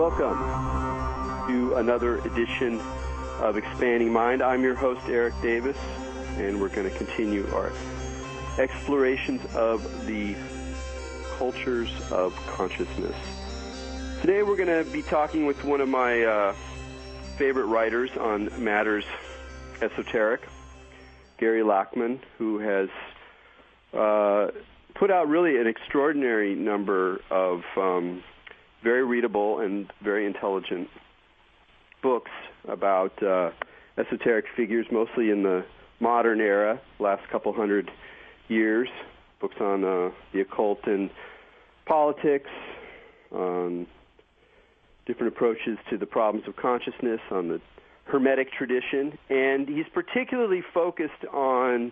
Welcome to another edition of Expanding Mind. I'm your host, Erik Davis, and we're going to continue our explorations of the cultures of consciousness. Today we're going to be talking with one of my favorite writers on matters esoteric, Gary Lachman, who has put out really an extraordinary number of very readable and very intelligent books about esoteric figures, mostly in the modern era, last couple hundred years. Books on the occult and politics, on different approaches to the problems of consciousness, on the Hermetic tradition, and he's particularly focused on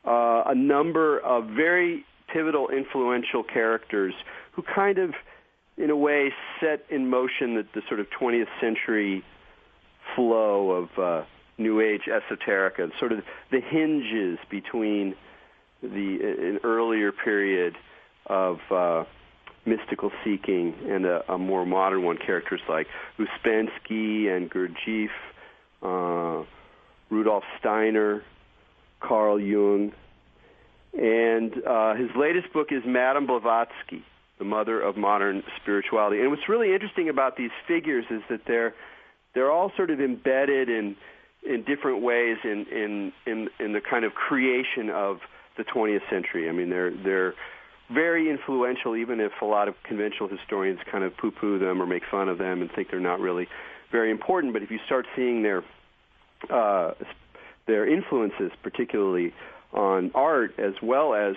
a number of very pivotal, influential characters who kind of, in a way, set in motion the sort of 20th century flow of New Age esoterica, sort of the hinges between an earlier period of mystical seeking and a more modern one. Characters like Uspensky and Gurdjieff, Rudolf Steiner, Carl Jung, and his latest book is Madame Blavatsky, the Mother of Modern Spirituality. And what's really interesting about these figures is that they're all sort of embedded in different ways in the kind of creation of the 20th century. I mean, they're very influential, even if a lot of conventional historians kind of poo-poo them or make fun of them and think they're not really very important. But if you start seeing their influences, particularly on art as well as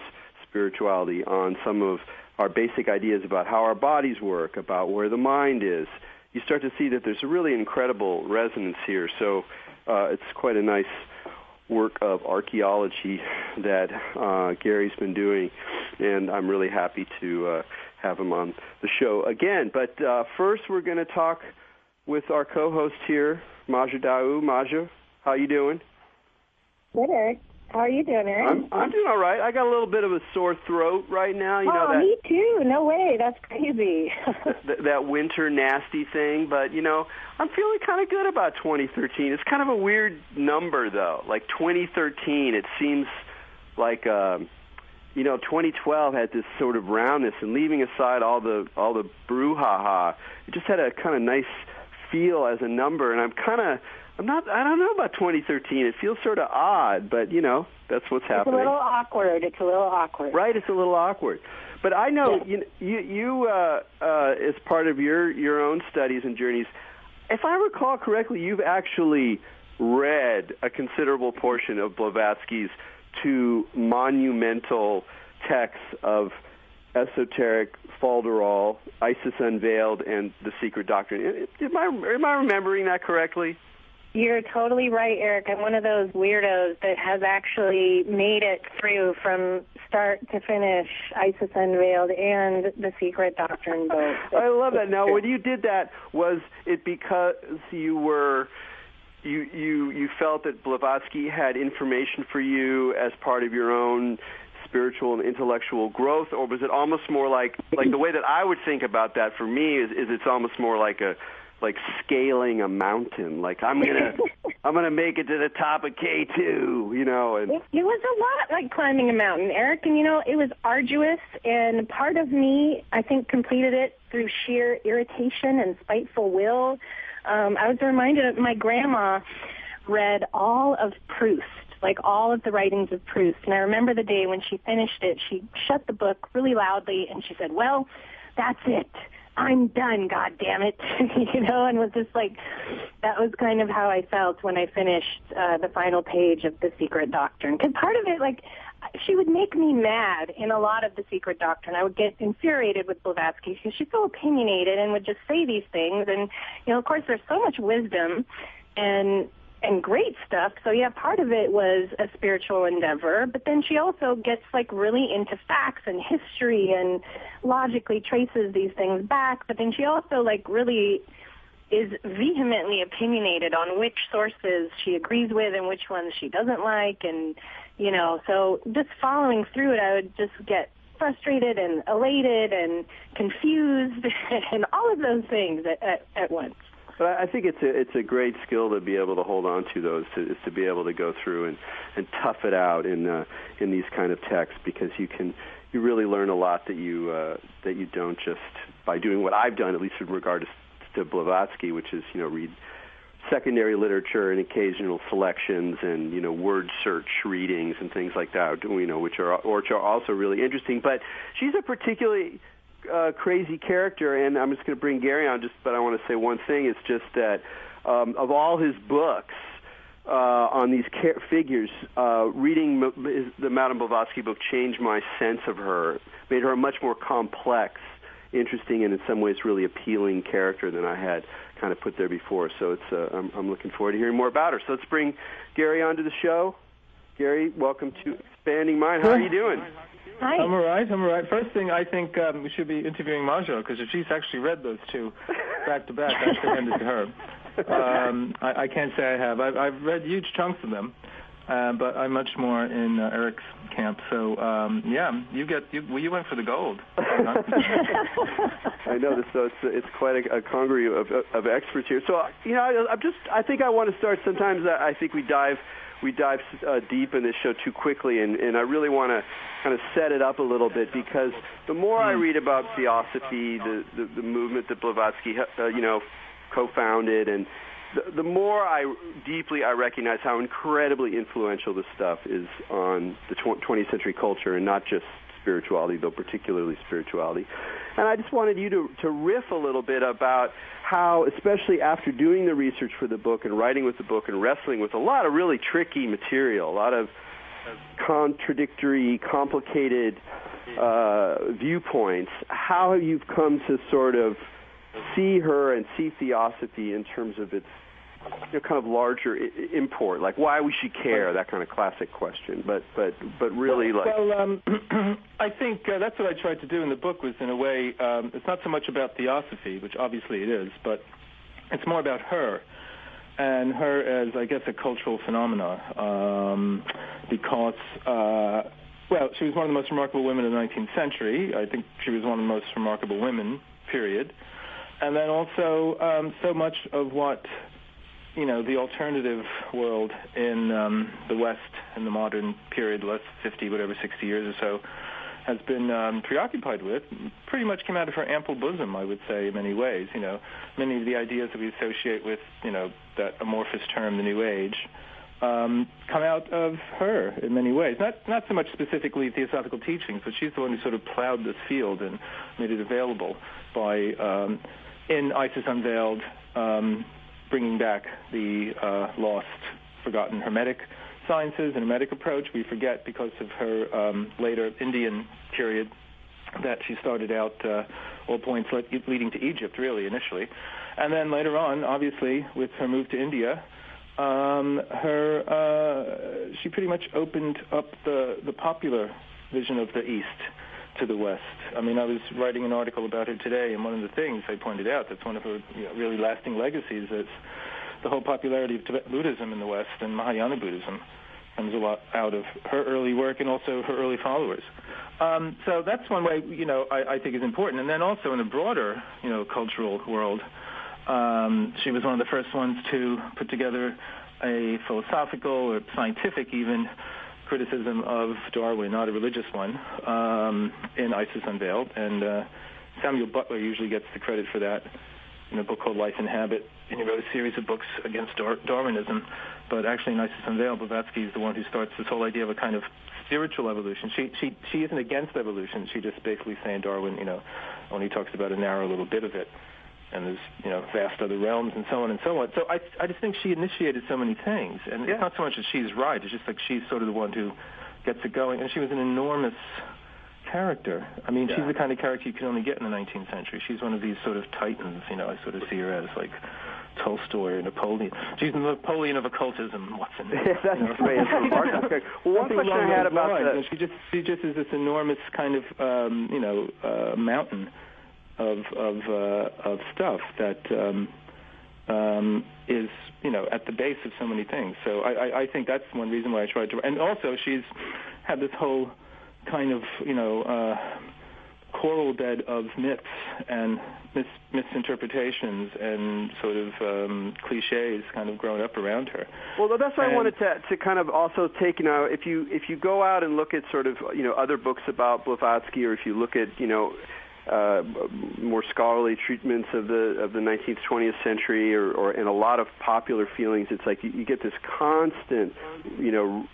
spirituality, on some of our basic ideas about how our bodies work, about where the mind is, you start to see that there's a really incredible resonance here. So it's quite a nice work of archaeology that Gary's been doing, and I'm really happy to have him on the show again. But first we're going to talk with our co-host here, Maja Daou. Maja, how you doing? Good, Erik. How are you doing, Erik? I'm doing all right. I got a little bit of a sore throat right now. You know that, me too. No way. That's crazy. that winter nasty thing. But, I'm feeling kind of good about 2013. It's kind of a weird number, though. Like 2013, it seems like, 2012 had this sort of roundness, and leaving aside all the brouhaha, it just had a kind of nice feel as a number. And I don't know about 2013. It feels sort of odd, but, that's what's happening. It's a little awkward. Right, it's a little awkward. But I know you as part of your own studies and journeys, if I recall correctly, you've actually read a considerable portion of Blavatsky's two monumental texts of esoteric Falderall, Isis Unveiled, and The Secret Doctrine. Am I remembering that correctly? You're totally right, Erik. I'm one of those weirdos that has actually made it through from start to finish Isis Unveiled and The Secret Doctrine both. I love that. Now, when you did that, was it because you felt that Blavatsky had information for you as part of your own spiritual and intellectual growth, or was it almost more like the way that I would think about that for me is it's almost more like scaling a mountain. Like I'm gonna make it to the top of K2, And it was a lot like climbing a mountain, Erik, and it was arduous. And part of me, I think, completed it through sheer irritation and spiteful will. I was reminded of my grandma read all of Proust, like all of the writings of Proust. And I remember the day when she finished it, she shut the book really loudly and she said, "Well, that's it. I'm done, God damn it," and was just like, that was kind of how I felt when I finished the final page of The Secret Doctrine. Because part of it, she would make me mad in a lot of The Secret Doctrine. I would get infuriated with Blavatsky because she's so opinionated and would just say these things. And, of course, there's so much wisdom and great stuff. So, yeah, part of it was a spiritual endeavor. But then she also gets, really into facts and history and logically traces these things back. But then she also, really is vehemently opinionated on which sources she agrees with and which ones she doesn't like. And, so just following through it, I would just get frustrated and elated and confused and all of those things at once. But I think it's a great skill to be able to hold on to those, is to be able to go through and tough it out in these kind of texts, because you really learn a lot that you don't just by doing what I've done, at least in regard to Blavatsky, which is read secondary literature and occasional selections and word search readings and things like that, which are also really interesting. But she's a particularly crazy character, and I'm just going to bring Gary on. But I want to say one thing. It's just that of all his books on these figures, reading the Madame Blavatsky book changed my sense of her, made her a much more complex, interesting, and in some ways really appealing character than I had kind of put there before. So it's I'm looking forward to hearing more about her. So let's bring Gary onto the show. Gary, welcome to Expanding Mind. How are you doing? Hi. I'm all right. First thing, I think we should be interviewing Marjo, because if she's actually read those two back to back, I should hand it to her. I can't say I have. I've read huge chunks of them, but I'm much more in Erik's camp. So you went for the gold. I know this. So it's quite a congery of experts here. So I think I want to start. Sometimes I think we dive deep in this show too quickly, and I really want to kind of set it up a little bit, because the more I read about Theosophy, the movement that Blavatsky co-founded, and the more I recognize how incredibly influential this stuff is on the 20th century culture, and not just spirituality, though particularly spirituality. And I just wanted you to riff a little bit about how, especially after doing the research for the book and writing with the book and wrestling with a lot of really tricky material, a lot of contradictory, complicated viewpoints, how you've come to sort of see her and see Theosophy in terms of its kind of larger import, like why we should care, that kind of classic question. But really, I think that's what I tried to do in the book. Was in a way, it's not so much about Theosophy, which obviously it is, but it's more about her and her as, I guess, a cultural phenomena, because she was one of the most remarkable women of the 19th century. I think she was one of the most remarkable women, period. And then also so much of what the alternative world in the West in the modern period, the last 50, 60 years or so, has been preoccupied with, pretty much came out of her ample bosom, I would say, in many ways. Many of the ideas that we associate with, that amorphous term, the New Age, come out of her in many ways. Not so much specifically theosophical teachings, but she's the one who sort of plowed this field and made it available by, in Isis Unveiled, bringing back the lost, forgotten Hermetic sciences and Hermetic approach. We forget because of her later Indian period that she started out all points leading to Egypt, really, initially. And then later on, obviously, with her move to India, she pretty much opened up the popular vision of the East to the West. I mean, I was writing an article about her today, and one of the things I pointed out that's one of her really lasting legacies is the whole popularity of Tibetan Buddhism in the West, and Mahayana Buddhism comes a lot out of her early work and also her early followers. So that's one way, I think is important. And then also in the broader, cultural world, she was one of the first ones to put together a philosophical or scientific even criticism of Darwin, not a religious one, in Isis Unveiled. And Samuel Butler usually gets the credit for that in a book called Life and Habit. And he wrote a series of books against Darwinism. But actually in Isis Unveiled, Blavatsky is the one who starts this whole idea of a kind of spiritual evolution. She isn't against evolution. She just basically saying Darwin, only talks about a narrow little bit of it. And there's, vast other realms and so on and so on. So I just think she initiated so many things. And it's not so much that she's right. It's just like she's sort of the one who gets it going. And she was an enormous character. I mean, she's the kind of character you can only get in the 19th century. She's one of these sort of titans, I sort of see her as like Tolstoy or Napoleon. She's the Napoleon of occultism, Watson. That's great. Well, one question I had about that. She just is this enormous kind of, mountain of stuff that is, at the base of so many things. So I think that's one reason why I tried to. And also, she's had this whole kind of, coral bed of myths and misinterpretations and sort of cliches kind of grown up around her. Well, that's why I wanted to kind of also take, if you go out and look at sort of, other books about Blavatsky, or if you look at, more scholarly treatments of the 19th, 20th century, or in a lot of popular feelings, it's like you get this constant,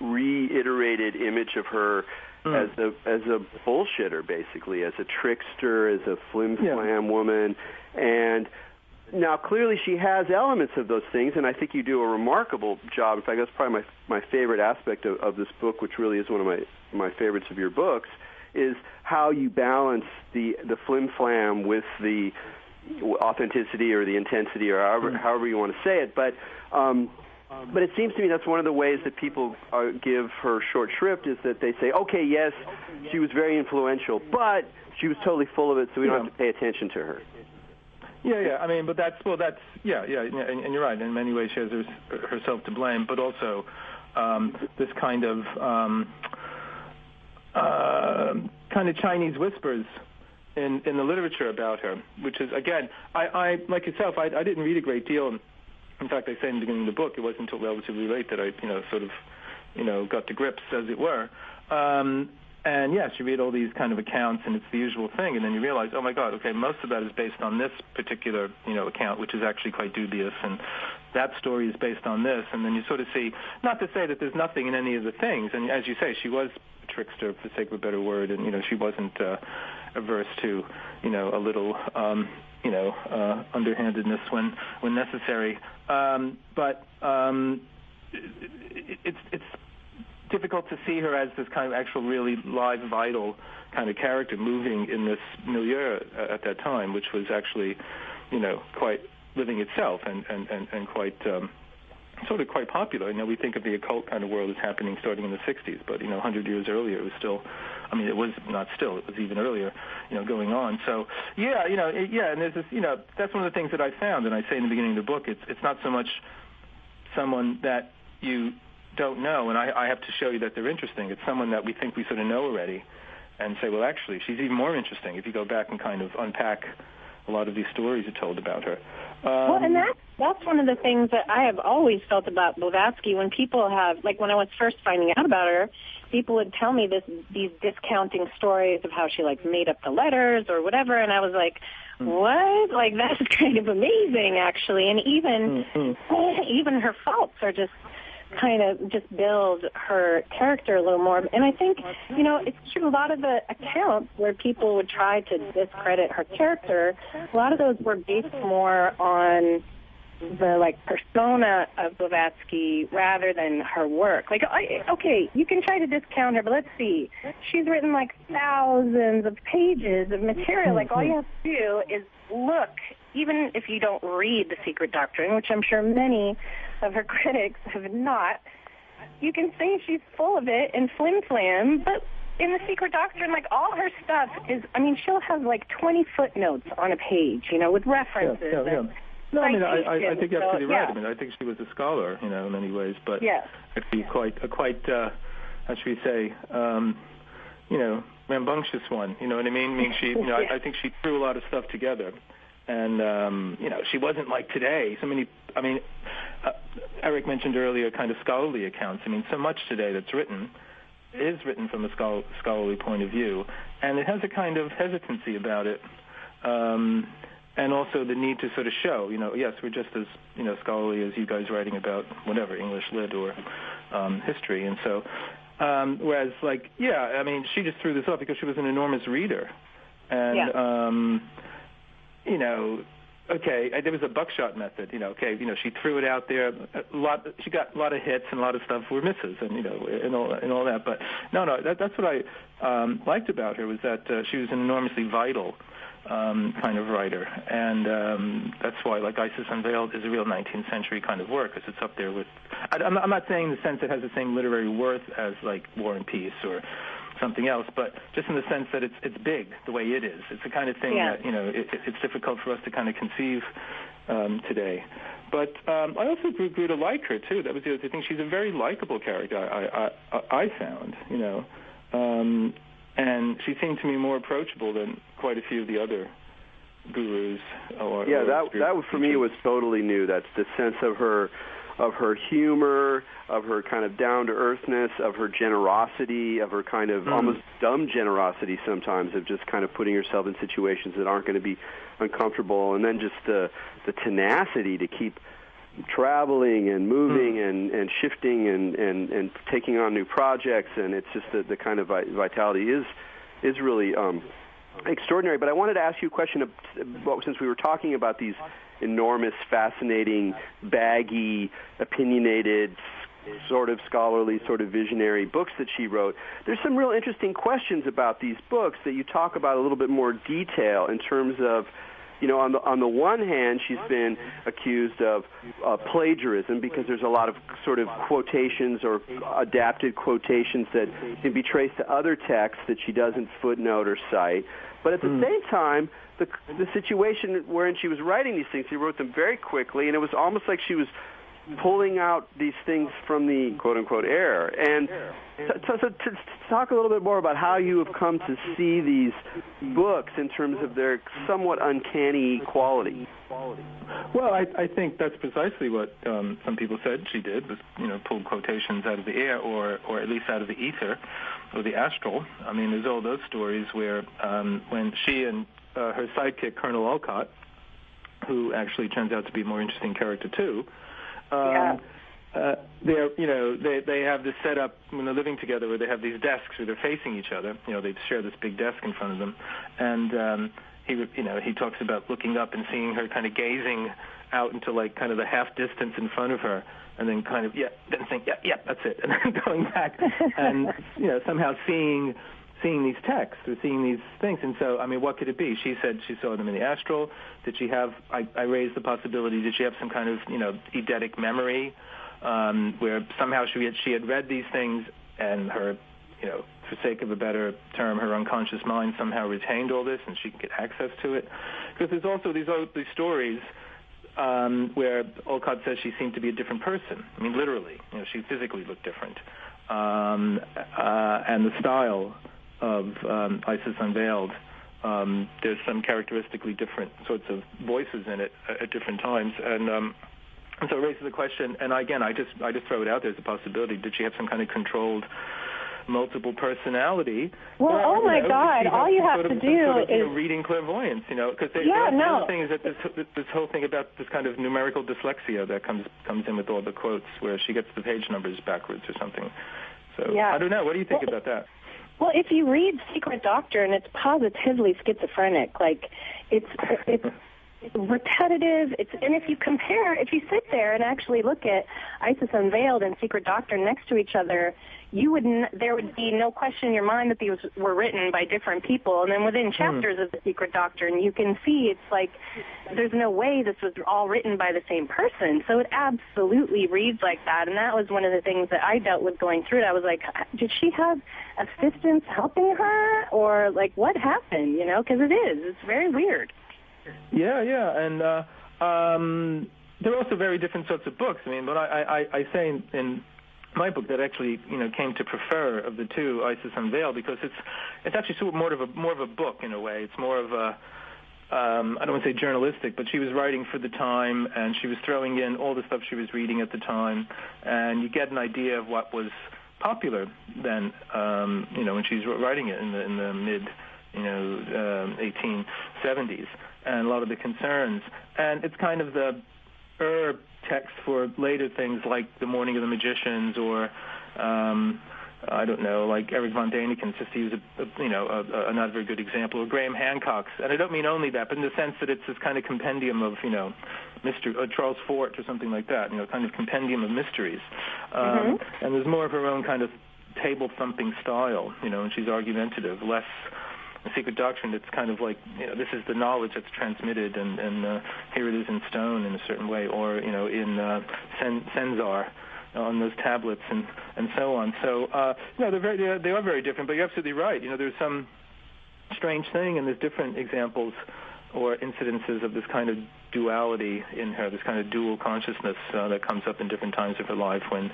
reiterated image of her as a bullshitter, basically, as a trickster, as a flim-flam woman. And now clearly she has elements of those things, and I think you do a remarkable job. In fact, that's probably my favorite aspect of this book, which really is one of my favorites of your books, is how you balance the flim-flam with the authenticity or the intensity, or however you want to say it. But it seems to me that's one of the ways that people give her short shrift, is that they say, okay, yes, she was very influential, but she was totally full of it, so we don't have to pay attention to her. Yeah. I mean, but and you're right. In many ways, she has herself to blame, but also this kind of Chinese whispers in the literature about her, which is, again, I like yourself, I didn't read a great deal. In fact, I say in the beginning of the book, it wasn't until relatively late that I, sort of, got to grips, as it were. And yes, you read all these kind of accounts, and it's the usual thing, and then you realize, oh my God, okay, most of that is based on this particular, account, which is actually quite dubious, and that story is based on this, and then you sort of see, not to say that there's nothing in any of the things, and as you say, she was a trickster, for the sake of a better word, and, she wasn't averse to, a little, underhandedness when necessary. But it's difficult to see her as this kind of actual really live, vital kind of character moving in this milieu at that time, which was actually, quite living itself and quite sort of quite popular. We think of the occult kind of world as happening starting in the 60s, but 100 years earlier it was still, it was not still, it was even earlier, going on. So and there's this, that's one of the things that I found, and I say in the beginning of the book, it's not so much someone that you don't know, and I have to show you that they're interesting. It's someone that we think we sort of know already, and say, well, actually, she's even more interesting if you go back and kind of unpack a lot of these stories you told about her. Well, and that's one of the things that I have always felt about Blavatsky. When people have, like when I was first finding out about her, people would tell me these discounting stories of how she made up the letters or whatever, and I was like, what? Like, that's kind of amazing, actually. And even her faults are just kind of just build her character a little more. And I think, it's true, a lot of the accounts where people would try to discredit her character, a lot of those were based more on the, persona of Blavatsky rather than her work. Okay, you can try to discount her, but let's see. She's written, thousands of pages of material. All you have to do is look, even if you don't read The Secret Doctrine, which I'm sure many of her critics have not, you can say she's full of it and flim-flam, but in The Secret Doctrine, all her stuff is, she'll have 20 footnotes on a page, with references. Yeah. No, I think you're absolutely right. I think she was a scholar, in many ways, but actually quite how should we say, rambunctious one. You know what I mean? She, I think she threw a lot of stuff together, and she wasn't like today. So many. Erik mentioned earlier kind of scholarly accounts. So much today that's written is written from a scholarly point of view, and it has a kind of hesitancy about it. And also the need to sort of show, yes, we're just as, scholarly as you guys writing about whatever, English lit or history. And so, whereas, she just threw this up because she was an enormous reader. And, there was a buckshot method, she threw it out there. She got a lot of hits and a lot of stuff were misses and, and all that. But, that's what I liked about her was that she was an enormously vital kind of writer, and that's why, Isis Unveiled is a real 19th century kind of work, because it's up there with. I'm not saying in the sense it has the same literary worth as War and Peace or something else, but just in the sense that it's big the way it is. It's the kind of thing that it's difficult for us to kind of conceive today. But I also grew to like her too. That was the other thing. She's a very likable character. I found, And she seemed to me more approachable than quite a few of the other gurus. That for me was totally new. That's the sense of her humor, of her kind of down-to-earthness, of her generosity, of her kind of almost dumb generosity sometimes, of just kind of putting herself in situations that aren't going to be uncomfortable, and then just the tenacity to keep traveling and moving and shifting and taking on new projects, and it's just the kind of vitality is really extraordinary. But I wanted to ask you a question, since we were talking about these enormous, fascinating, baggy, opinionated, sort of scholarly, sort of visionary books that she wrote. There's some real interesting questions about these books that you talk about a little bit more detail in terms of, on the one hand, she's been accused of plagiarism because there's a lot of sort of quotations or adapted quotations that can be traced to other texts that she doesn't footnote or cite. But at the same time, the situation wherein she was writing these things, she wrote them very quickly, and it was almost like she was pulling out these things from the quote-unquote air. And so to talk a little bit more about how you have come to see these books in terms of their somewhat uncanny quality. Well, I think that's precisely what some people said she did, was pulled quotations out of the air or at least out of the ether or the astral. I mean, there's all those stories where when she and her sidekick, Colonel Olcott, who actually turns out to be a more interesting character too, they have this setup when they're living together where they have these desks where they're facing each other. They share this big desk in front of them, and he talks about looking up and seeing her kind of gazing out into like kind of the half distance in front of her, and then kind of then think that's it, and then going back and somehow seeing these texts or seeing these things. And so, I mean, what could it be? She said she saw them in the astral. Did she have, I raised the possibility, did she have some kind of, eidetic memory where somehow she had read these things and her, for sake of a better term, her unconscious mind somehow retained all this and she could get access to it? Because there's also these stories where Olcott says she seemed to be a different person. I mean, literally, she physically looked different. And the style of Isis Unveiled, there's some characteristically different sorts of voices in it at different times, and so it raises the question. And again, I just throw it out there as a possibility: did she have some kind of controlled multiple personality? Well, oh my God! All you have to do is reading clairvoyance, because the other thing is that this whole thing about this kind of numerical dyslexia that comes in with all the quotes, where she gets the page numbers backwards or something. So I don't know. What do you think about that? Well, if you read Secret Doctrine, it's positively schizophrenic. Like, it's repetitive. And if you sit there and actually look at Isis Unveiled and Secret Doctrine next to each other, there would be no question in your mind that these were written by different people. And then within chapters of the Secret Doctrine, you can see it's like there's no way this was all written by the same person. So it absolutely reads like that. And that was one of the things that I dealt with going through it. I was like, did she have assistants helping her? Or, like, what happened? Because it's very weird. Yeah, and there are also very different sorts of books. I mean, but I say in my book that actually came to prefer of the two Isis Unveiled because it's actually sort of more of a book in a way. It's more of a I don't want to say journalistic, but she was writing for the time and she was throwing in all the stuff she was reading at the time, and you get an idea of what was popular then when she's writing it in the mid 1870s, and a lot of the concerns, and it's kind of the text for later things like The Morning of the Magicians or I don't know, like Erik von Däniken's, just to use a not very good example, or Graham Hancock's. And I don't mean only that, but in the sense that it's this kind of compendium of, mystery, Charles Fort or something like that, kind of compendium of mysteries. And there's more of her own kind of table-thumping style, and she's argumentative, less Secret Doctrine. It's kind of like, this is the knowledge that's transmitted, and here it is in stone in a certain way, or, in Senzar, on those tablets and so on. So they are very different. But you're absolutely right. There's some strange thing, and there's different examples or incidences of this kind of duality in her, this kind of dual consciousness that comes up in different times of her life when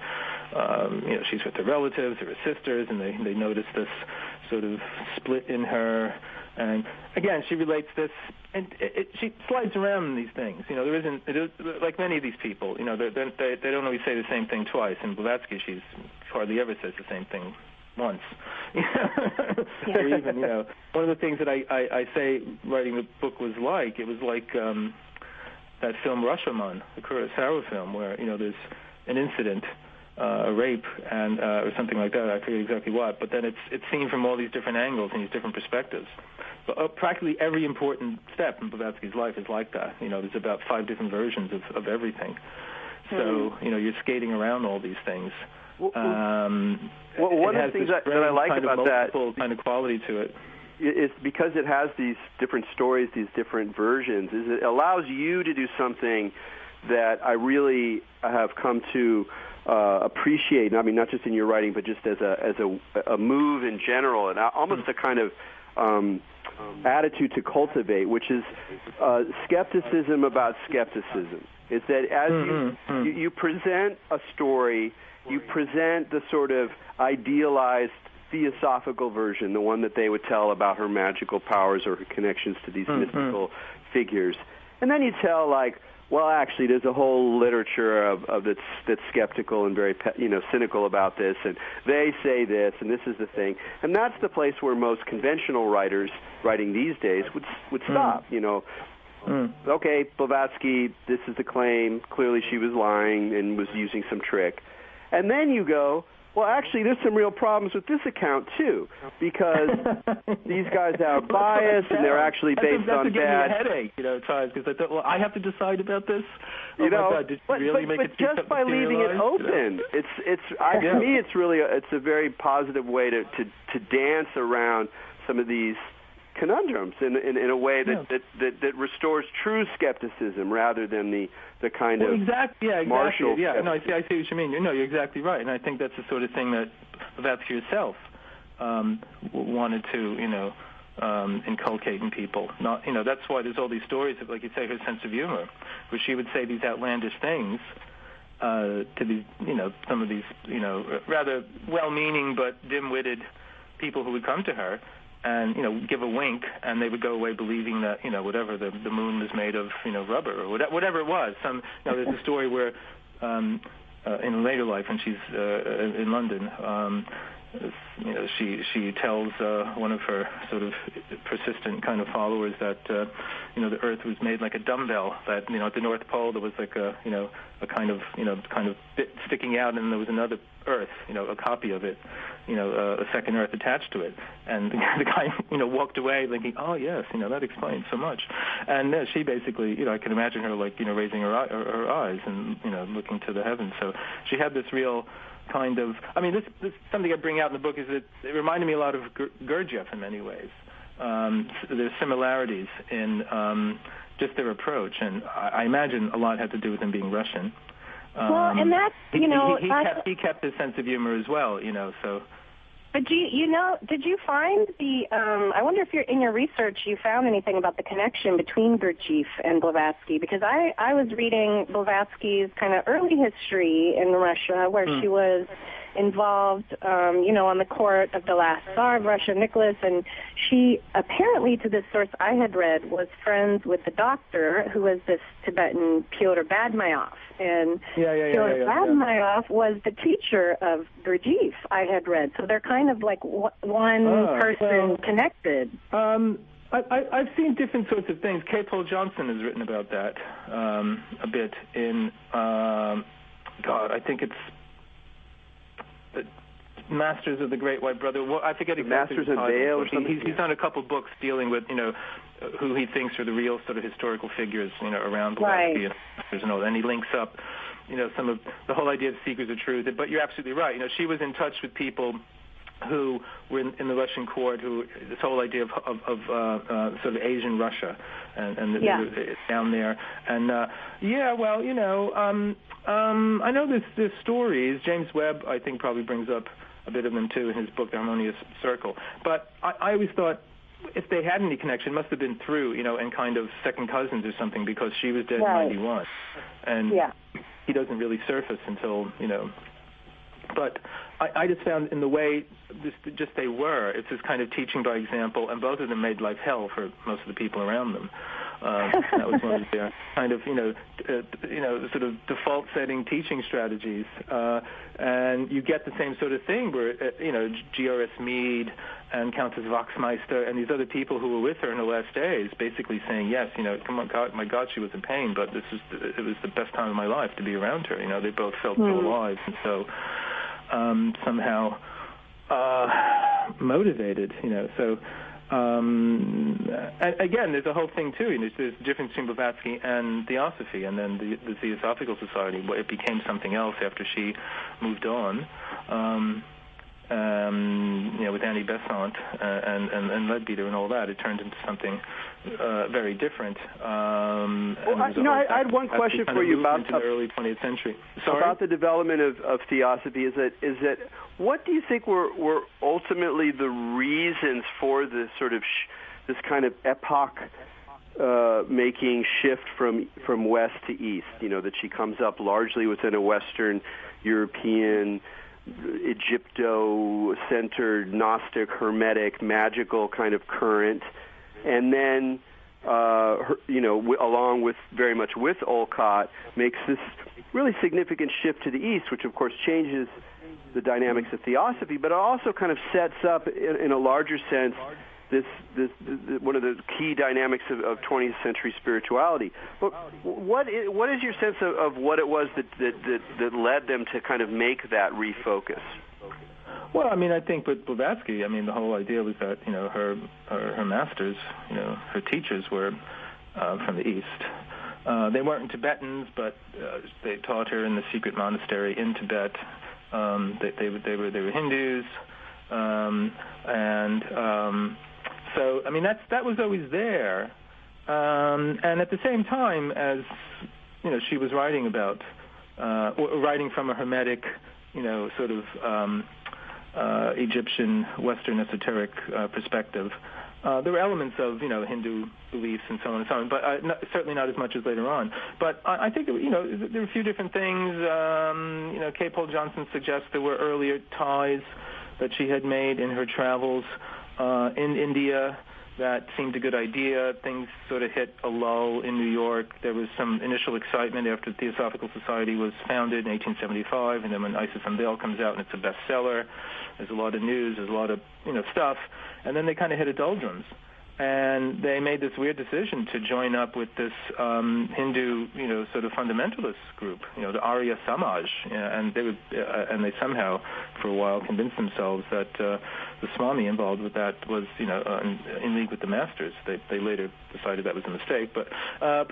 she's with her relatives or her sisters, and they notice this sort of split in her. And again, she relates this, and she slides around these things. There isn't, like many of these people, they don't always say the same thing twice. In Blavatsky, she's hardly ever says the same thing once. Or even, one of the things that I say writing the book was like, it was like that film Rashomon, the Kurosawa film, where, there's an incident, a rape, and or something like that. I forget exactly what, but then it's seen from all these different angles and these different perspectives. But practically every important step in Blavatsky's life is like that. There's about 5 different versions of everything. So you're skating around all these things. One of the things that I like about that kind of quality to it is because it has these different stories, these different versions. Is it allows you to do something that I really have come to appreciate. I mean, not just in your writing, but just as a move in general, and almost a kind of attitude to cultivate, which is skepticism about skepticism. Is that as you present a story, you present the sort of idealized theosophical version, the one that they would tell about her magical powers or her connections to these mystical figures, and then you tell well, actually, there's a whole literature of that's skeptical and very cynical about this, and they say this, and this is the thing, and that's the place where most conventional writers writing these days would stop. Okay, Blavatsky, this is the claim. Clearly, she was lying and was using some trick, and then you go, well, actually, there's some real problems with this account, too, because these guys are biased and they're actually based on bad... That's me a headache, at times, because I thought, well, I have to decide about this? My God, did you really make it just by leaving it open, to me, it's really it's a very positive way to dance around some of these conundrums in a way that restores true skepticism rather than the kind of martial skepticism. Yeah, no, I see what you mean. You're exactly right, and I think that's the sort of thing that Blavatsky herself wanted to, inculcate in people. Not, that's why there's all these stories of, like you say, her sense of humor, where she would say these outlandish things to these, some of these, rather well-meaning but dim-witted people who would come to her and, give a wink, and they would go away believing that, whatever, the moon was made of, rubber or whatever it was. There's a story where in later life, when she's in London, she tells one of her sort of persistent kind of followers that, the Earth was made like a dumbbell, that, at the North Pole there was like a kind of bit sticking out, and there was another Earth, a copy of it, a second Earth attached to it. And the guy, walked away thinking, oh, yes, that explains so much. And she basically, I can imagine her raising her eyes and, looking to the heavens. So she had this real kind of, this something I bring out in the book is that it reminded me a lot of Gurdjieff in many ways. There's similarities in just their approach, and I imagine a lot had to do with him being Russian. Well, and that's, he kept his sense of humor as well, so. But did you find I wonder if in your research you found anything about the connection between Gurdjieff and Blavatsky, because I was reading Blavatsky's kind of early history in Russia, where she was involved, on the court of the last Tsar of Russia, Nicholas, and she apparently, to this source I had read, was friends with the doctor who was this Tibetan Pyotr Badmayev. And Pyotr Badmayev was the teacher of Gurdjieff, I had read. So they're kind of like one person connected. I've seen different sorts of things. K. Paul Johnson has written about that a bit in, I think it's Masters of the Great White Brother. Well, I forget exactly. Masters of Vale or something. He's done a couple books dealing with, who he thinks are the real sort of historical figures, around Blavatsky and all. And he links up, some of the whole idea of seekers of truth. But you're absolutely right. She was in touch with people who were in the Russian court, who this whole idea of sort of Asian Russia and down there. And I know there's stories. James Webb, I think, probably brings up a bit of them too in his book, The Harmonious Circle. But I always thought if they had any connection, it must have been through, and kind of second cousins or something, because she was dead in 91, and he doesn't really surface until But I just found in the way just they were, it's this kind of teaching by example, and both of them made life hell for most of the people around them. That was one of their kind of, sort of default setting teaching strategies. And you get the same sort of thing where, G.R.S. Mead and Countess Wachsmeister and these other people who were with her in the last days basically saying, yes, come on, God, my God, she was in pain, but it was the best time of my life to be around her. They both felt so alive and so somehow motivated, So again, there's a whole thing too. There's a difference between Blavatsky and Theosophy, and then the Theosophical Society. It became something else after she moved on. With Annie Besant and Leadbeater and all that, it turned into something very different. I had one question for you about the early 20th century. Sorry? About the development of Theosophy. Is that what do you think were ultimately the reasons for this sort of this kind of epoch making shift from west to east? That she comes up largely within a Western European, Egypto-centered, Gnostic, Hermetic, magical kind of current, and then, along with very much with Olcott, makes this really significant shift to the east, which of course changes the dynamics of Theosophy, but it also kind of sets up, in a larger sense, this one of the key dynamics of 20th century spirituality. But what is your sense of what it was that led them to kind of make that refocus? Well, I think with Blavatsky, the whole idea was that her masters, her teachers were from the east. They weren't Tibetans, but they taught her in the secret monastery in Tibet. They were Hindus, so that was always there, and at the same time as she was writing about writing from a Hermetic, sort of Egyptian Western esoteric perspective. There were elements of Hindu beliefs and so on and so on, but certainly not as much as later on. But I think there were a few different things. K. Paul Johnson suggests there were earlier ties that she had made in her travels in India that seemed a good idea. Things sort of hit a lull in New York. There was some initial excitement after the Theosophical Society was founded in 1875, and then when Isis Unveiled comes out and it's a bestseller, there's a lot of news, there's a lot of stuff, and then they kind of hit a doldrums. And they made this weird decision to join up with this Hindu, sort of fundamentalist group, the Arya Samaj, and they somehow, for a while, convinced themselves that the Swami involved with that was, in league with the masters. They later decided that was a mistake, but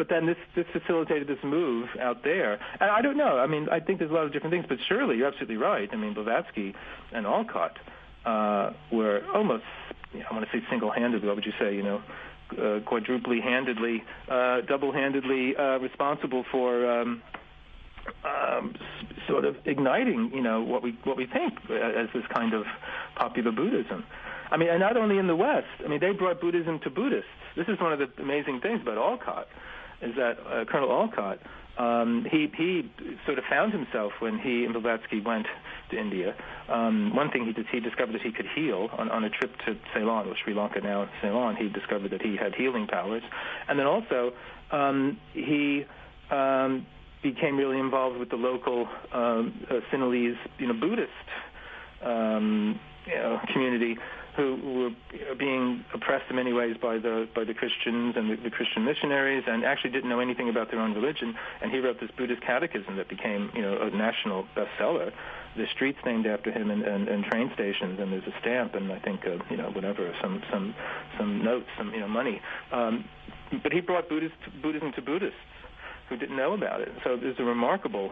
then this facilitated this move out there. And I don't know. I think there's a lot of different things, but surely you're absolutely right. Blavatsky and Olcott were almost, I want to say single-handedly, what would you say, quadruply-handedly, double-handedly responsible for sort of igniting, what we think as this kind of popular Buddhism. And not only in the West. They brought Buddhism to Buddhists. This is one of the amazing things about Olcott, is that Colonel Olcott, he sort of found himself when he and Blavatsky went to India. One thing he discovered that he could heal on a trip to Ceylon, or Sri Lanka now, Ceylon. He discovered that he had healing powers, and then also he became really involved with the local Sinhalese, Buddhist community, who were being oppressed in many ways by the Christians and the Christian missionaries, and actually didn't know anything about their own religion. And he wrote this Buddhist catechism that became, a national bestseller. There's streets named after him and train stations, and there's a stamp, and I think some notes, some money. But he brought Buddhism to Buddhists who didn't know about it. So there's a remarkable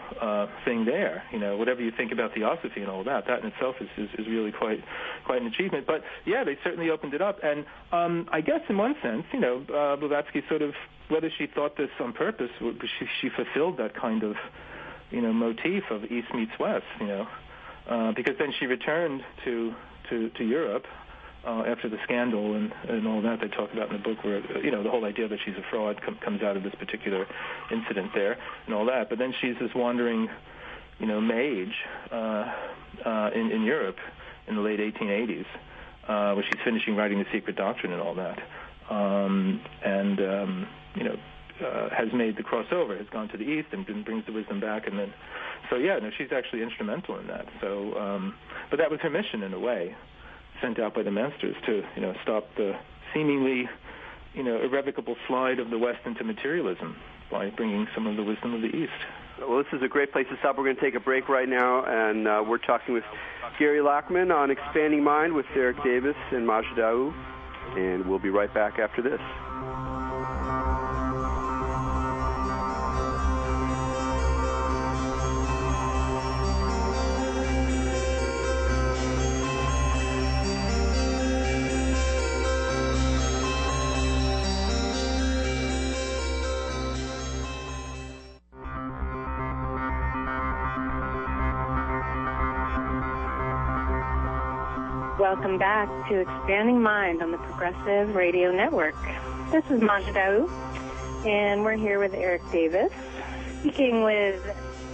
thing there. Whatever you think about Theosophy and all that in itself is really quite an achievement. But yeah, they certainly opened it up. And I guess in one sense, Blavatsky sort of, whether she thought this on purpose, she fulfilled that kind of motif of East meets West. Because then she returned to Europe. After the scandal and all that they talk about in the book, where the whole idea that she's a fraud comes out of this particular incident there and all that. But then she's this wandering mage in Europe in the late 1880s, where she's finishing writing The Secret Doctrine and all that, has made the crossover, has gone to the East and brings the wisdom back, and then, she's actually instrumental in that. So, but that was her mission in a way, sent out by the masters to, stop the seemingly, irrevocable slide of the West into materialism by bringing some of the wisdom of the East. Well, this is a great place to stop. We're going to take a break right now, and we're talking with Gary Lachman on Expanding Mind with Erik Davis and Majid Daou, and we'll be right back after this. Welcome back to Expanding Mind on the Progressive Radio Network. This is Majid Daou, and we're here with Erik Davis, speaking with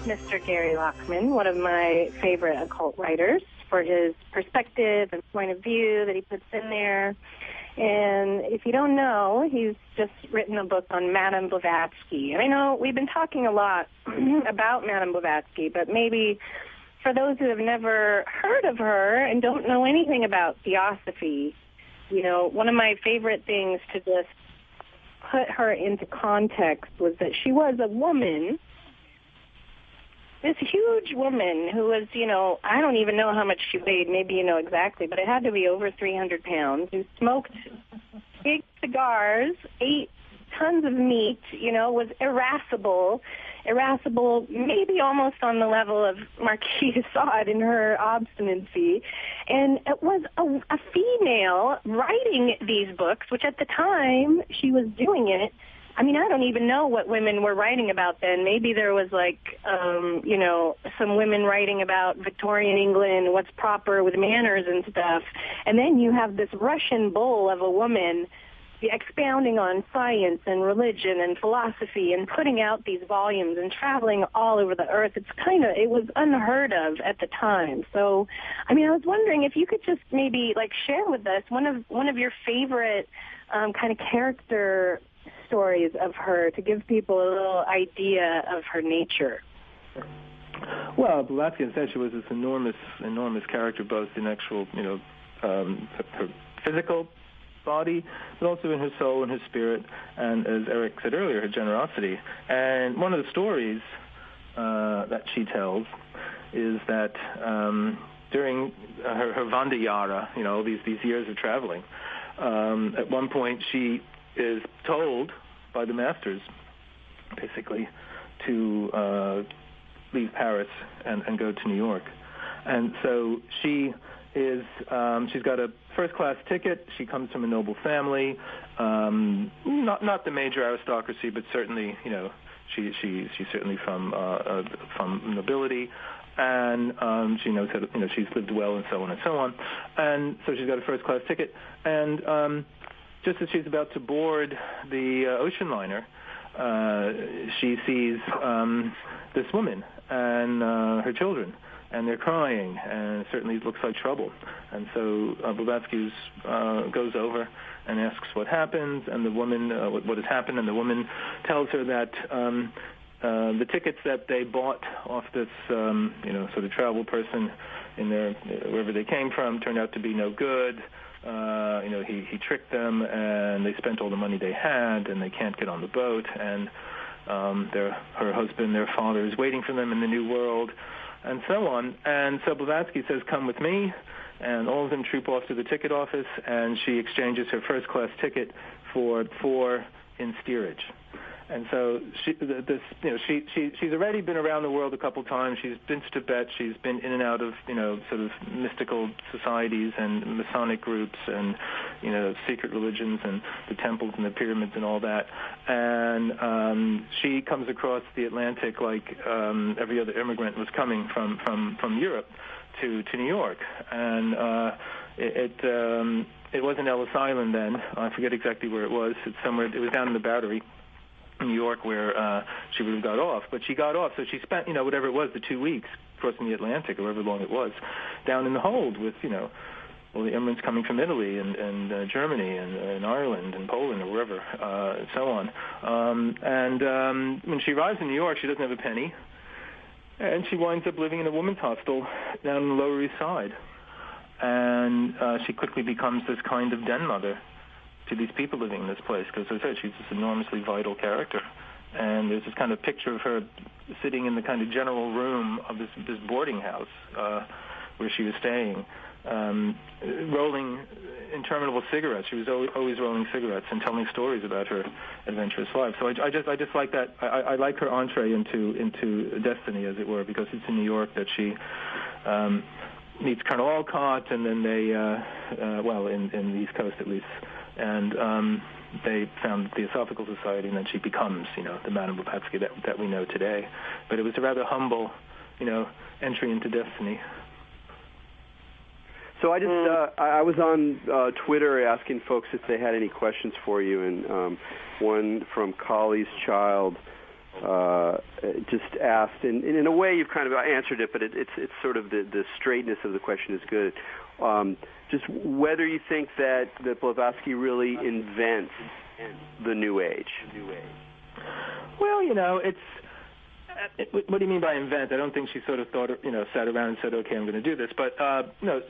Mr. Gary Lachman, one of my favorite occult writers, for his perspective and point of view that he puts in there. And if you don't know, he's just written a book on Madame Blavatsky. And I know we've been talking a lot about Madame Blavatsky, but maybe for those who have never heard of her and don't know anything about theosophy, one of my favorite things to just put her into context was that she was a woman, this huge woman who was, I don't even know how much she weighed, maybe you know exactly, but it had to be over 300 pounds, who smoked big cigars, ate tons of meat, was irascible, maybe almost on the level of Marquis de Sade in her obstinacy. And it was a female writing these books, which at the time she was doing it, I don't even know what women were writing about then. Maybe there was some women writing about Victorian England, what's proper with manners and stuff. And then you have this Russian bull of a woman expounding on science and religion and philosophy and putting out these volumes and traveling all over the earth. It was unheard of at the time. So, I was wondering if you could just maybe share with us one of your favorite kind of character stories of her to give people a little idea of her nature. Well, Blavatsky essentially was this enormous character, both in actual, her physical body, but also in her soul and her spirit, and as Erik said earlier, her generosity. And one of the stories that she tells is that during her Wanderjahre, these years of traveling, at one point she is told by the masters, basically, to leave Paris and go to New York. And so she's got a first-class ticket. She comes from a noble family, not the major aristocracy, but certainly, she's certainly from nobility, and she knows how to, she's lived well, and so on and so on. And so she's got a first-class ticket, and just as she's about to board the ocean liner, she sees this woman and her children, and they're crying, and it certainly looks like trouble. And so Blavatsky goes over and asks what happens, and the woman, what has happened, and the woman tells her that the tickets that they bought off this, sort of travel person in their wherever they came from turned out to be no good. He tricked them, and they spent all the money they had, and they can't get on the boat, and her husband, their father, is waiting for them in the New World, and so on. And so Blavatsky says, "Come with me," and all of them troop off to the ticket office, and she exchanges her first-class ticket for 4 in steerage. And so she's already been around the world a couple times. She's been to Tibet. She's been in and out of, sort of mystical societies and Masonic groups and, secret religions and the temples and the pyramids and all that. And she comes across the Atlantic like every other immigrant was coming from Europe to New York. And it wasn't Ellis Island then. I forget exactly where it was. It's somewhere. It was down in the Battery. New York where she would have got off. But she got off, so she spent, whatever it was, the 2 weeks crossing the Atlantic, or however long it was, down in the hold with, all the immigrants coming from Italy and Germany and Ireland and Poland or wherever, and so on. When she arrives in New York, she doesn't have a penny, and she winds up living in a women's hostel down on the Lower East Side. And she quickly becomes this kind of den mother to these people living in this place, because as I said, she's this enormously vital character. And there's this kind of picture of her sitting in the kind of general room of this boarding house where she was staying, rolling interminable cigarettes. She was always rolling cigarettes and telling stories about her adventurous life. So I just like that. I like her entree into destiny, as it were, because it's in New York that she meets Colonel Olcott, and then they, in the East Coast at least, and they found the Theosophical Society, and then she becomes, the Madame Blavatsky that we know today. But it was a rather humble, entry into destiny. So I just I was on Twitter asking folks if they had any questions for you, and one from Collie's Child just asked, and in a way you've kind of answered it, but it's sort of the straightness of the question is good. Just whether you think that Blavatsky really invents the New Age. Well, it's. What do you mean by invent? I don't think she sort of thought, sat around and said, okay, I'm going to do this. But,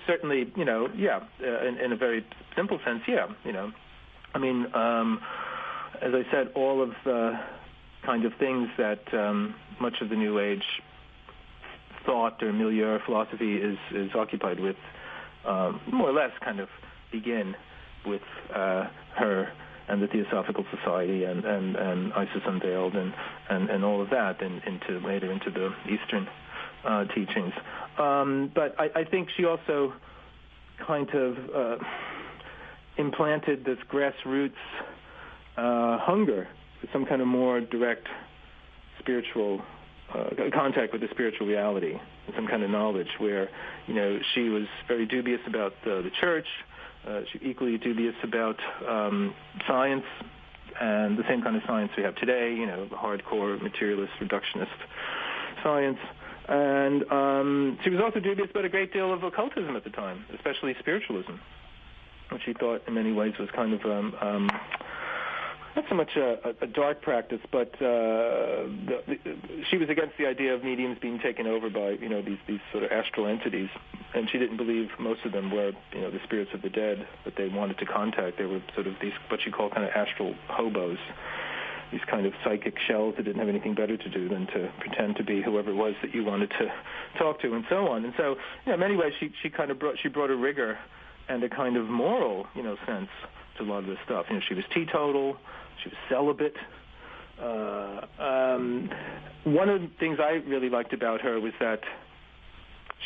certainly, in a very simple sense, yeah. I mean, as I said, all of the kind of things that much of the New Age thought or milieu or philosophy is occupied with, more or less kind of begin with her and the Theosophical Society and Isis Unveiled and all of that, and later into the Eastern teachings. But I think she also kind of implanted this grassroots hunger for some kind of more direct spiritual contact with the spiritual reality, and some kind of knowledge where, she was very dubious about the church. She's equally dubious about science, and the same kind of science we have today, hardcore materialist reductionist science. And she was also dubious about a great deal of occultism at the time, especially spiritualism, which she thought in many ways was kind of not so much a dark practice, but she was against the idea of mediums being taken over by, these sort of astral entities, and she didn't believe most of them were, the spirits of the dead that they wanted to contact. They were sort of these, what she called kind of astral hobos, these kind of psychic shells that didn't have anything better to do than to pretend to be whoever it was that you wanted to talk to, and so on. And so, in many ways, she brought a rigor and a kind of moral, sense to a lot of this stuff. She was teetotal. She was celibate. One of the things I really liked about her was that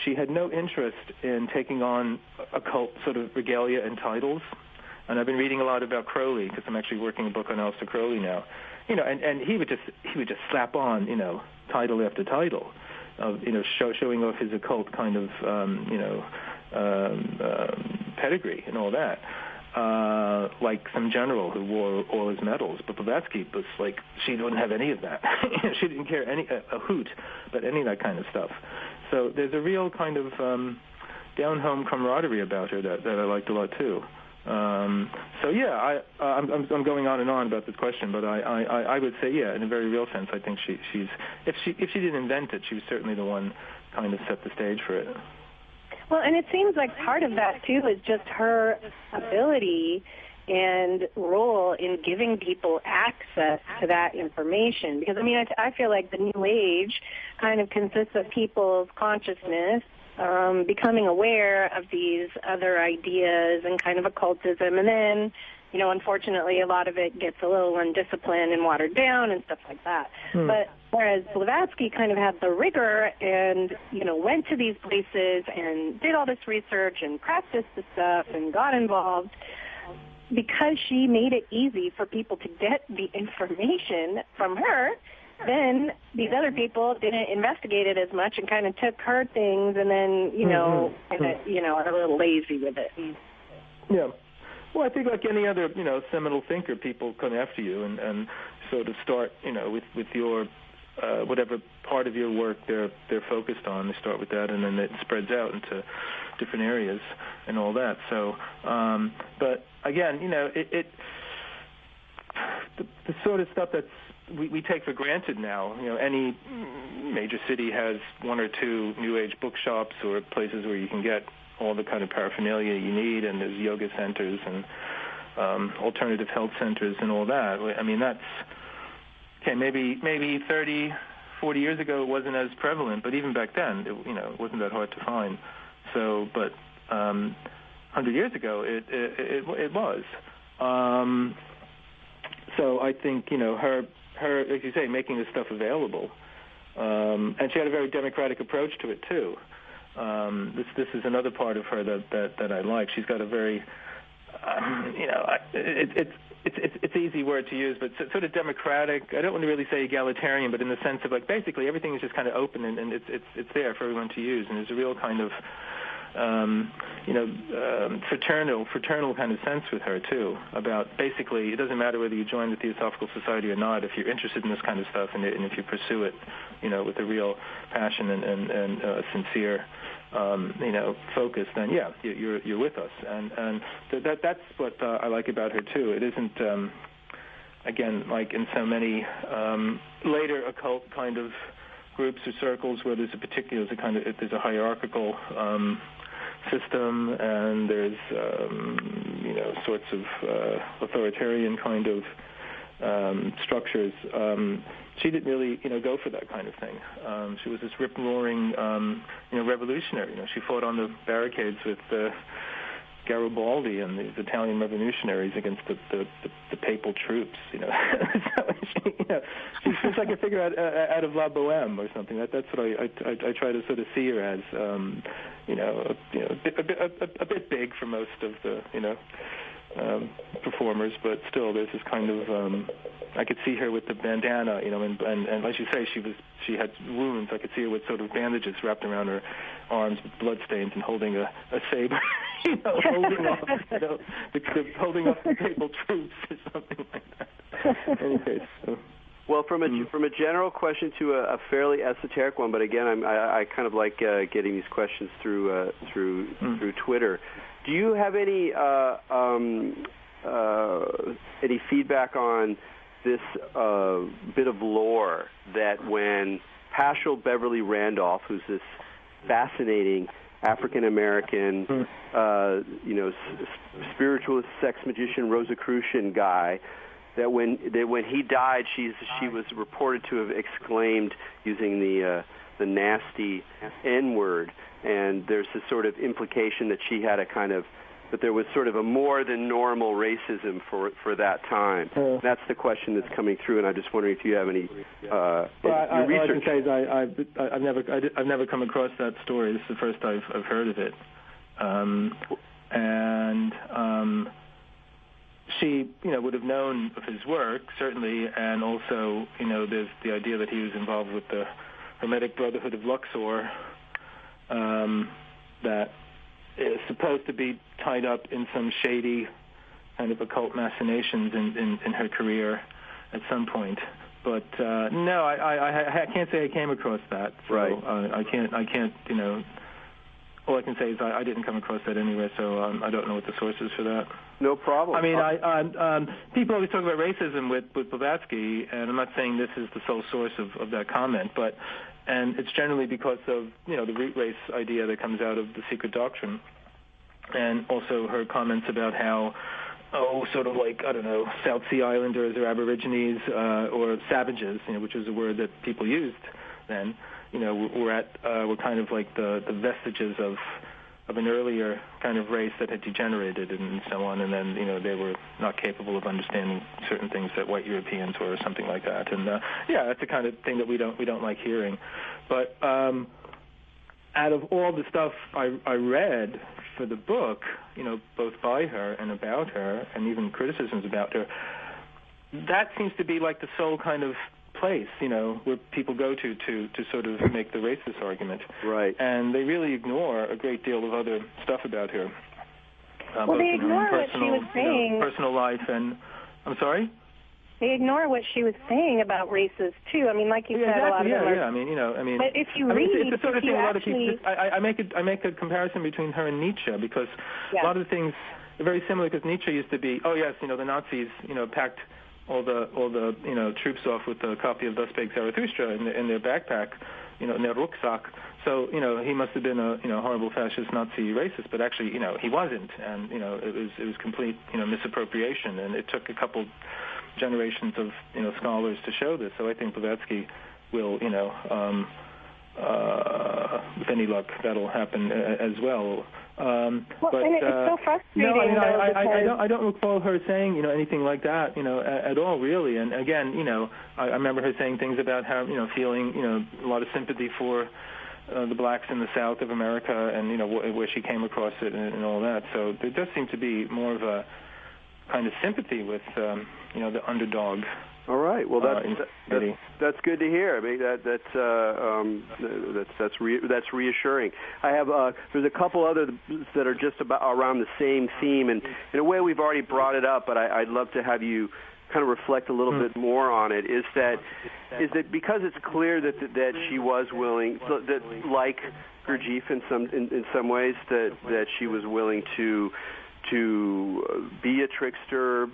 she had no interest in taking on occult sort of regalia and titles. And I've been reading a lot about Crowley, because I'm actually working a book on Aleister Crowley now. And he would just slap on, title after title, of showing off his occult kind of pedigree and all that. Like some general who wore all his medals, but Blavatsky was like, she wouldn't have any of that. She didn't care a hoot about any of that kind of stuff. So there's a real kind of down-home camaraderie about her that I liked a lot too. I'm going on and on about this question, but I would say, yeah, in a very real sense, I think she's if she didn't invent it, she was certainly the one kind of set the stage for it. Well, and it seems like part of that, too, is just her ability and role in giving people access to that information. Because, I feel like the New Age kind of consists of people's consciousness becoming aware of these other ideas and kind of occultism. And then, unfortunately, a lot of it gets a little undisciplined and watered down and stuff like that. But whereas Blavatsky kind of had the rigor and, went to these places and did all this research and practiced the stuff and got involved, because she made it easy for people to get the information from her, then these other people didn't investigate it as much and kind of took her things and then, are a little lazy with it. Yeah. Well, I think like any other, seminal thinker, people come after you, and sort of start, with your whatever part of your work they're focused on. They start with that, and then it spreads out into different areas and all that. So, but again, the sort of stuff that's we take for granted now. Any major city has one or two New Age bookshops or places where you can get all the kind of paraphernalia you need, and there's yoga centers and alternative health centers and all that. I mean, that's okay. Maybe 30, 40 years ago it wasn't as prevalent, but even back then, it wasn't that hard to find. So, but 100 years ago, it was. So I think her, as you say, making this stuff available, and she had a very democratic approach to it too. This is another part of her that I like. She's got a very, it's easy word to use, but sort of democratic. I don't want to really say egalitarian, but in the sense of like basically everything is just kind of open and it's there for everyone to use, and there's a real kind of fraternal kind of sense with her too, about basically it doesn't matter whether you join the Theosophical Society or not. If you're interested in this kind of stuff and if you pursue it, with a real passion and sincere, focus, then yeah, you're with us, and that's what I like about her too. It isn't again like in so many later occult kind of groups or circles where there's a hierarchical system, and there's sorts of authoritarian kind of structures. She didn't really go for that kind of thing. She was this rip-roaring revolutionary. She fought on the barricades with Garibaldi and the Italian revolutionaries against the papal troops. She's like a figure out of La Bohème or something. That's what I try to sort of see her as. A bit big for most of the performers, but still there's this kind of I could see her with the bandana, and as you say, she had wounds. I could see her with sort of bandages wrapped around her arms with bloodstains and holding a saber, holding off the papal troops or something like that. In any case, so. Well, from a general question to a fairly esoteric one, but again, I kind of like getting these questions through Twitter. Do you have any feedback on this bit of lore that when Paschal Beverly Randolph, who's this fascinating African American, spiritualist, sex magician, Rosicrucian guy, that when he died, she was reported to have exclaimed using the nasty N-word, and there's this sort of implication that she had that there was sort of a more than normal racism for that time. That's the question that's coming through, and I'm just wondering if you have any research. I can say I've never come across that story. This is the first I've heard of it, and she would have known of his work certainly, and also there's the idea that he was involved with the Hermetic Brotherhood of Luxor, that is supposed to be tied up in some shady kind of occult machinations in her career at some point. But no, I can't say I came across that. So, right. I can't. All I can say is I didn't come across that anywhere, so I don't know what the source is for that. No problem. I mean, people always talk about racism with Blavatsky, and I'm not saying this is the sole source of that comment, and it's generally because of the root race idea that comes out of the secret doctrine, and also her comments about how sort of like, I don't know, South Sea Islanders or Aborigines or savages, which was a word that people used then. Were kind of like the vestiges of an earlier kind of race that had degenerated and so on, and then they were not capable of understanding certain things that white Europeans were or something like that. And that's the kind of thing that we don't like hearing. But out of all the stuff I read for the book, both by her and about her, and even criticisms about her, that seems to be like the sole kind of place, where people go to sort of make the racist argument. Right. And they really ignore a great deal of other stuff about her. Well, they ignore what she was saying. Personal life and... I'm sorry? they ignore what she was saying about races too. I mean, like you said, exactly. a lot of them are. But if you read, it's the sort of thing. A lot of people. I make a comparison between her and Nietzsche because a lot of the things are very similar. Because Nietzsche used to be, the Nazis, packed all the troops off with a copy of Thus Spake Zarathustra in their backpack, in their rucksack. So, he must have been a, horrible fascist Nazi racist, but actually, he wasn't. And, it was complete, misappropriation. And it took a couple generations of, scholars to show this. So I think Blavatsky will, with any luck, that'll happen as well. And it's so frustrating. I don't recall her saying, anything like that, at all, really. And again, I remember her saying things about how, feeling, a lot of sympathy for the blacks in the South of America, and where she came across it and all that. So there does seem to be more of a kind of sympathy with, the underdog. All right. Well, that's good to hear. I mean, that's reassuring. I have there's a couple others that are just about around the same theme, and in a way we've already brought it up, but I'd love to have you kind of reflect a little bit more on it. Is that because it's clear that she was willing, that like Gurdjieff in some ways, that she was willing to be a trickster,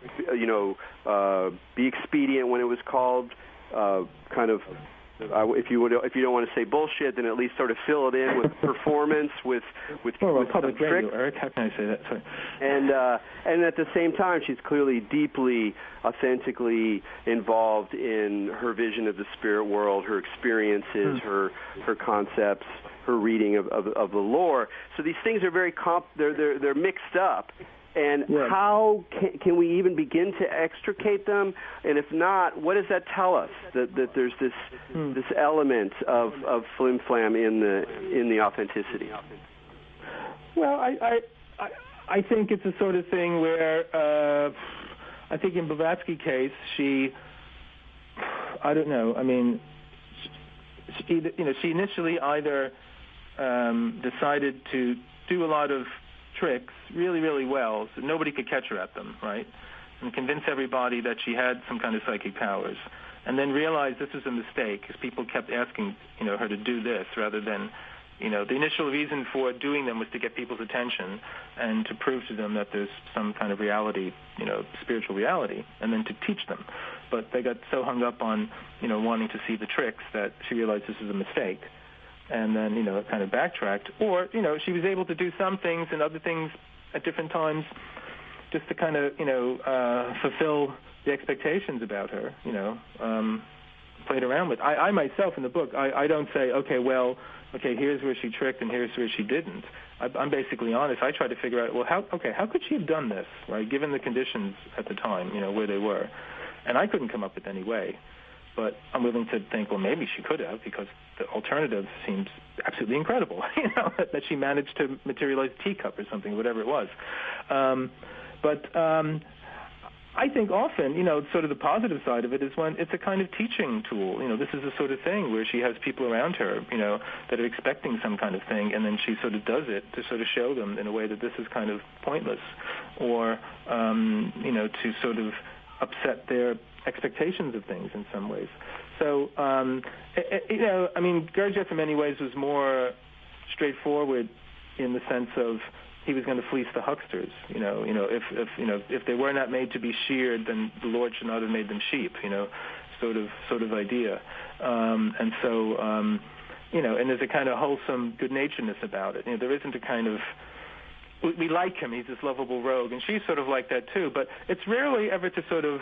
be expedient when it was called, if you don't want to say bullshit, then at least sort of fill it in with performance, with public radio, tricks. Erik, how can I say that? Sorry. And at the same time, she's clearly deeply, authentically involved in her vision of the spirit world, her experiences, her concepts, her reading of the lore. So these things are very they're mixed up. And how can we even begin to extricate them? And if not, what does that tell us? That there's this element of flim flam in the authenticity. Well, I think it's a sort of thing where I think in Blavatsky's case, I don't know. I mean, she initially either decided to do a lot of tricks really, really well, so nobody could catch her at them, right? And convince everybody that she had some kind of psychic powers, and then realized this was a mistake because people kept asking, her to do this rather than, the initial reason for doing them was to get people's attention and to prove to them that there's some kind of reality, spiritual reality, and then to teach them. But they got so hung up on, wanting to see the tricks that she realized this was a mistake. And then, kind of backtracked. Or, she was able to do some things and other things at different times just to kind of, fulfill the expectations about her, played around with. I myself in the book, I don't say, okay, here's where she tricked and here's where she didn't. I'm basically honest. I try to figure out, how could she have done this, right, given the conditions at the time, where they were. And I couldn't come up with any way. But I'm willing to think, maybe she could have, because the alternative seems absolutely incredible, that she managed to materialize a teacup or something, whatever it was. But I think often, sort of the positive side of it is when it's a kind of teaching tool. This is the sort of thing where she has people around her, that are expecting some kind of thing, and then she sort of does it to sort of show them in a way that this is kind of pointless, or, to sort of upset their expectations of things in some ways. So, Gurdjieff in many ways was more straightforward in the sense of he was going to fleece the hucksters. If they were not made to be sheared, then the Lord should not have made them sheep. Sort of idea. And so, and there's a kind of wholesome good-naturedness about it. There isn't a kind of we like him, he's this lovable rogue, and she's sort of like that too, but it's rarely ever to sort of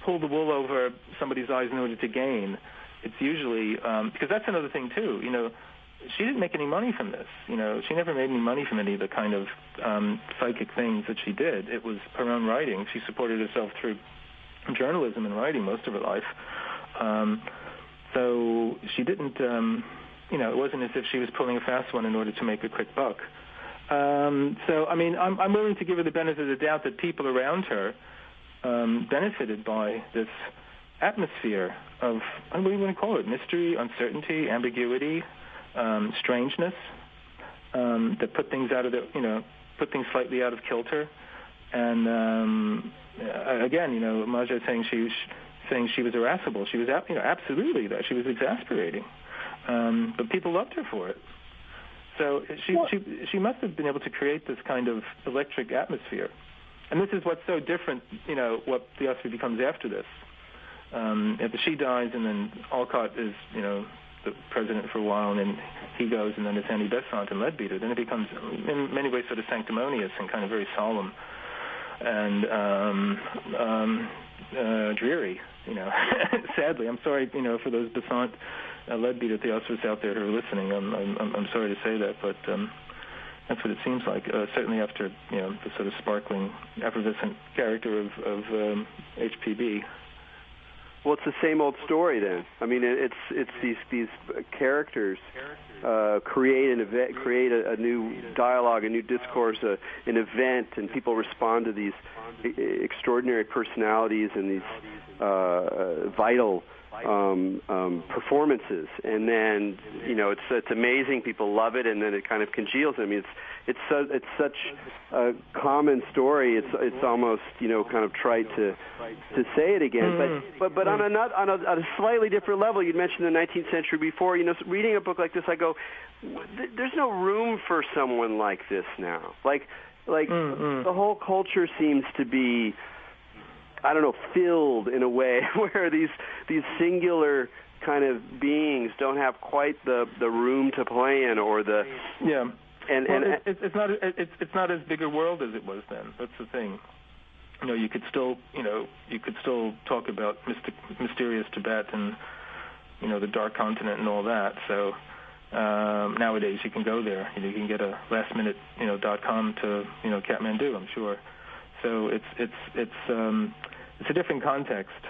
pull the wool over somebody's eyes in order to gain. It's usually, because that's another thing too, she didn't make any money from this, she never made any money from any of the kind of psychic things that she did. It was her own writing. She supported herself through journalism and writing most of her life. So she didn't, it wasn't as if she was pulling a fast one in order to make a quick buck. I'm willing to give her the benefit of the doubt that people around her benefited by this atmosphere of, what do you want to call it, mystery, uncertainty, ambiguity, strangeness, that put things out of put things slightly out of kilter. And again, Maja is saying saying she was irascible. She was, absolutely that. She was exasperating. But people loved her for it. So she must have been able to create this kind of electric atmosphere. And this is what's so different, what Theosophy becomes after this. After she dies, and then Alcott is, the president for a while, and then he goes, and then it's Annie Besant and Leadbeater. Then it becomes, in many ways, sort of sanctimonious and kind of very solemn and dreary, Sadly, I'm sorry, for those Besant, Leadbeater Theosophists out there who are listening. I'm sorry to say that, but that's what it seems like. Certainly after, the sort of sparkling, effervescent character of HPB. Well, it's the same old story then. I mean, it's these characters create an event, create a new dialogue, a new discourse, an event, and people respond to these extraordinary personalities and these vital performances, and then it's amazing. People love it, and then it kind of congeals. I mean, it's such a common story. It's almost kind of trite to say it again. But on a slightly different level, you'd mentioned the 19th century before. Reading a book like this, I go, there's no room for someone like this now. Like the whole culture seems to be, I don't know, filled in a way where these singular kind of beings don't have quite the room to play in, or the it's not as big a world as it was then. That's the thing. You could still talk about mysterious Tibet and the Dark Continent and all that. So nowadays you can go there. You can get a lastminute .com to Kathmandu, I'm sure. So it's a different context.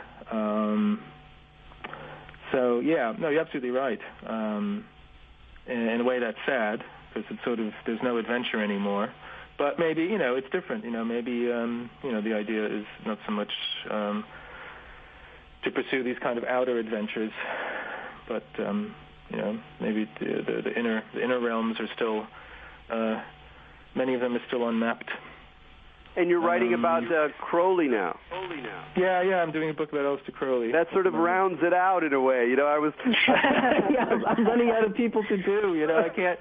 So yeah, no, you're absolutely right. In a way, that's sad because it's sort of there's no adventure anymore. But maybe it's different. Maybe the idea is not so much to pursue these kind of outer adventures, but maybe the inner realms are still many of them are still unmapped. And you're writing about Crowley now. Yeah, I'm doing a book about Aleister Crowley. That sort of rounds it out in a way. I was. I'm running out of people to do. I can't.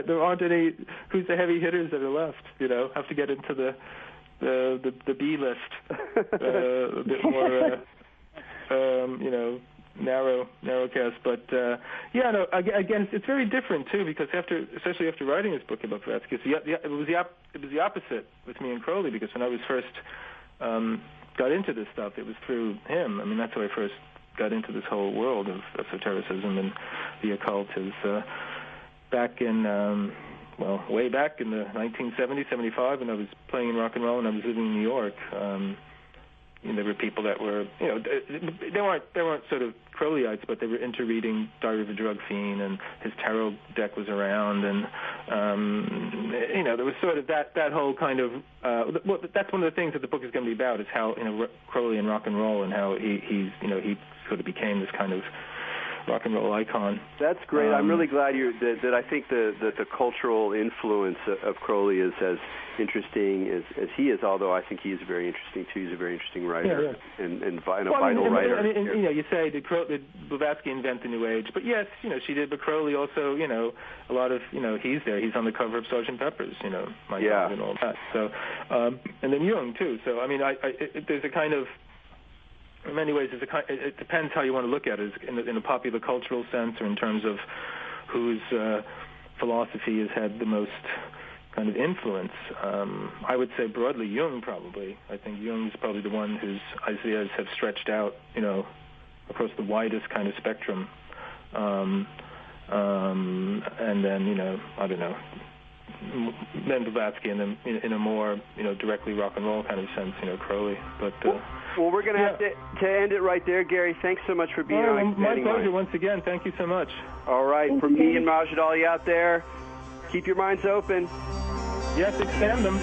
There aren't any. Who's the heavy hitters that are left? Have to get into the B list. A bit more. Narrow cast, but again, it's very different too, because especially after writing this book about Blavatsky, it was the opposite with me and Crowley, because when I was first got into this stuff, it was through him. I mean, that's how I first got into this whole world of esotericism and the occult. Is back in way back in the 1970s, 75, when I was playing in rock and roll and I was living in New York. There were people that were, they weren't sort of Crowleyites, but they were into reading Diary of a Drug Fiend, and his tarot deck was around, and there was sort of that whole kind of. That's one of the things that the book is going to be about, is how Crowley and rock and roll, and how he sort of became this kind of rock and roll icon. That's great. I'm really glad that I think that the cultural influence of Crowley is as interesting as he is, although I think he is very interesting too. He's a very interesting writer and a vital writer. You say did Blavatsky invent the New Age? But yes, she did. But Crowley also, a lot of, he's there. He's on the cover of Sgt. Pepper's, My God, and all that. So, and then Jung too. So I mean, there's a kind of. In many ways, it depends how you want to look at it, in a popular cultural sense, or in terms of whose philosophy has had the most kind of influence. I would say broadly Jung, probably. I think Jung's probably the one whose ideas have stretched out, across the widest kind of spectrum. And then, I don't know, then Blavatsky, and then in a more, directly rock and roll kind of sense, Crowley. But well, we're going to have to end it right there, Gary. Thanks so much for being on. My pleasure once again. Thank you so much. All right. From me and Majid Ali out there, keep your minds open. Yes, expand them.